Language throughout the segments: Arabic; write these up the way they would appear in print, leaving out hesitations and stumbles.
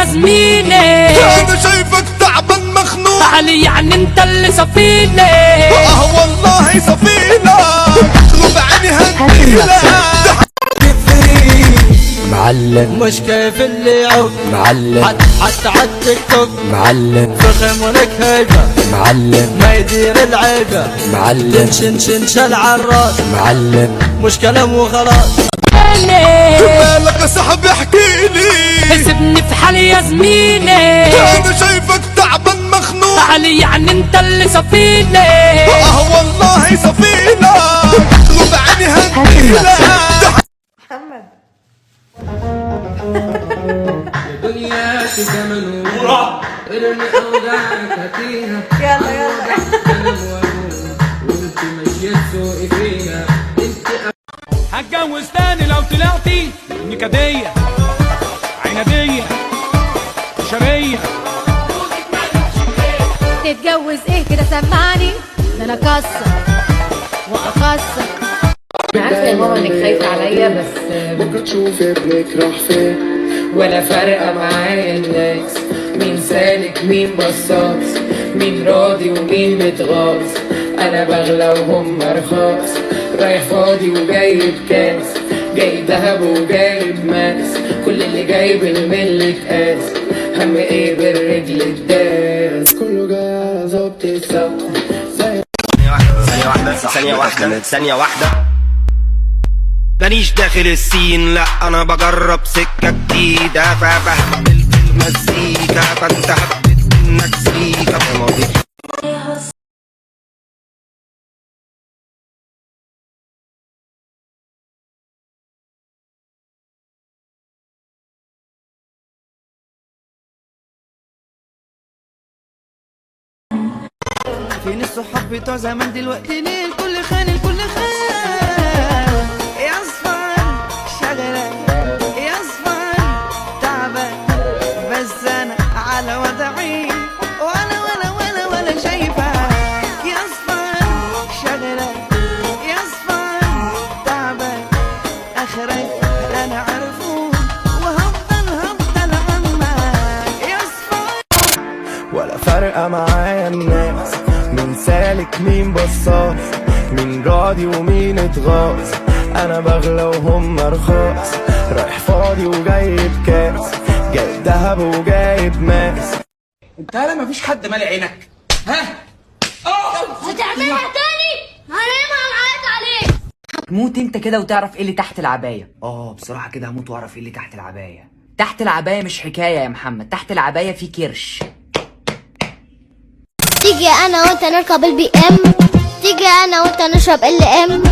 يا زميلي، انا شايفك تعبان مخنوق علي يعني انت اللي صفيلي. والله صفيلك غصب عني هديلك معلم، مش كيف اللي يعوق معلم، حتى عالتيك توك معلم، فخم ولك هيبة معلم، ما يدير العيبة، معلم، تنشن على الراس، معلم، مش كلام وخلاص. مالك يا صاحبي احكيلي، سيبني في حالي يا زميلي، انا شايفك تعبان مخنوق علي يعني انت اللي صفيلي. والله صفيلك غصب عني هديلك. محمد دنيا تجمل ارمي اوجاعك هاتيها. يلا يلا انا موجود وانت ماشيه تسوقي فيها. انت هتجوز تاني لو طلعتي نكدية عنادية شرية. تتجوز ايه كده سمعني، ده انا اكسر واكسر. انا عارفه يا ماما انك خايفه عليا، بس بكره تشوف ابنك راح فين، ولا فارقه معايا الناس، مين سالك مين بصاص، مين راضي ومين متغاظ. انا بغلى وهم رخاص، رايح فاضي وجايب كاس، جاي دهب وجايب ماس، كل اللي جايب الملة قاس، هم ايه بالرجل الداس، كله جاي على ظبط السبت. ثانية واحدة مانيش داخل السين، لا انا بجرب سكة جديدة، فبهبل في المزيكا فانت هبت انك سيكا. فين الصحاب بتوع زمان دلوقتي؟ ليه الكل خان الكل خان؟ يا اصفر شغلة يا اصفر تعبان، بس انا على وضعي ولا شايفك. يا اصفر شغلة يا اصفر تعبان، اخرك انا عارفه وهفضل عمك. يا اصفر ولا فارقه معايا الناس، مين سالك مين بصاص، مين راضي ومين اتغاظ. انا بغلى وهم رخاص، رايح فاضي وجايب كاس، جايب دهب وجايب ماس. انت هلا مفيش حد مالي عينك؟ ها؟ هتعملها تاني هنعملها معاك عليك. موت انت كده وتعرف ايه اللي تحت العباية. بصراحة كده هموت واعرف ايه اللي تحت العباية. تحت العباية مش حكاية يا محمد، تحت العباية في كرش. تيجي انا وانت نركب البي ام، تيجي انا وانت نشرب ال ام،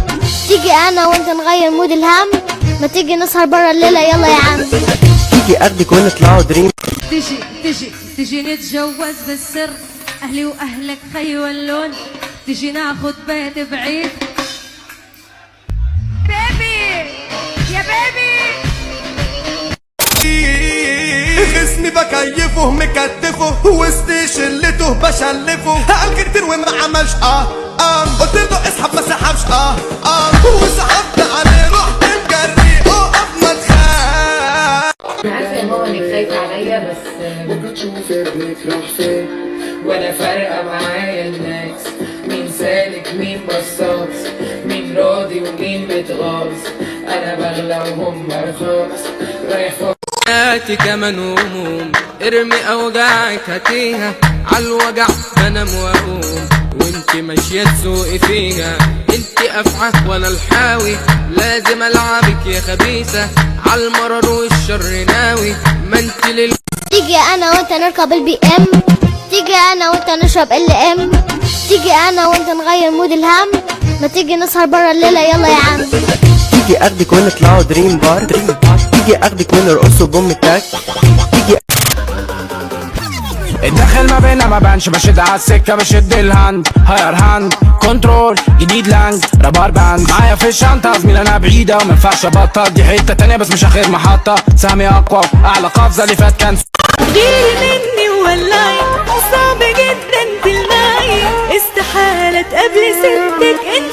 تيجي انا وانت نغير مود الهم، ما تيجي نسهر برا الليلة يلا يا عم. تيجي اخدك ونطلعوا دريم، تيجي نتجوز بالسر، اهلي واهلك خي واللون، تيجي ناخد بيت بعيد. بيبي يا بيبي جسمي بكيفه مكتفه وسط شلته بشلفه، قال كتير وما عملش قلت له اسحب ما سحبش وسحبت عليه رحت مجري اقف ما تخاف. انا عارفه يا ماما انك خايفه عليا، بس بكره تشوف ابنك راح فين، ولا فارقه معايا الناس، مين سالك مين بصاص، مين راضي ومين متغاظ. انا بغلى وهم رخاص، رايح حياتي كمان هموم ارمي اوجاعك هاتيها. عالوجع بنام واقوم وانت ماشيه تسوقي فيها. انت افعى وانا الحاوي، لازم العبك يا خبيثه. عالمرر والشر ناوي ما انت تيجي انا وانت نركب البي ام، تيجي انا وانت نشرب ال ام، تيجي انا وانت نغير مود الهم، ما تيجي نسهر برا الليلة يلا يا عم. تيجي اخدك ونطلعوا دريم بار، تيجي اخدك ونرقصوا بوم تاك، تيجي الدخل ما بينا ما بانش، بشد على السكة بشد الهاند، هاير هاند كنترول جديد لانج رابر باند. معايا في الشنطة زميل انا بعيدة وما ينفعش ابطل، دي حتة تانية بس مش اخر محطة. سامي اقوى اعلى قفزة اللي فات كان غيري مني والله صعب جدا بالماي، استحالة تقابلي ستك انت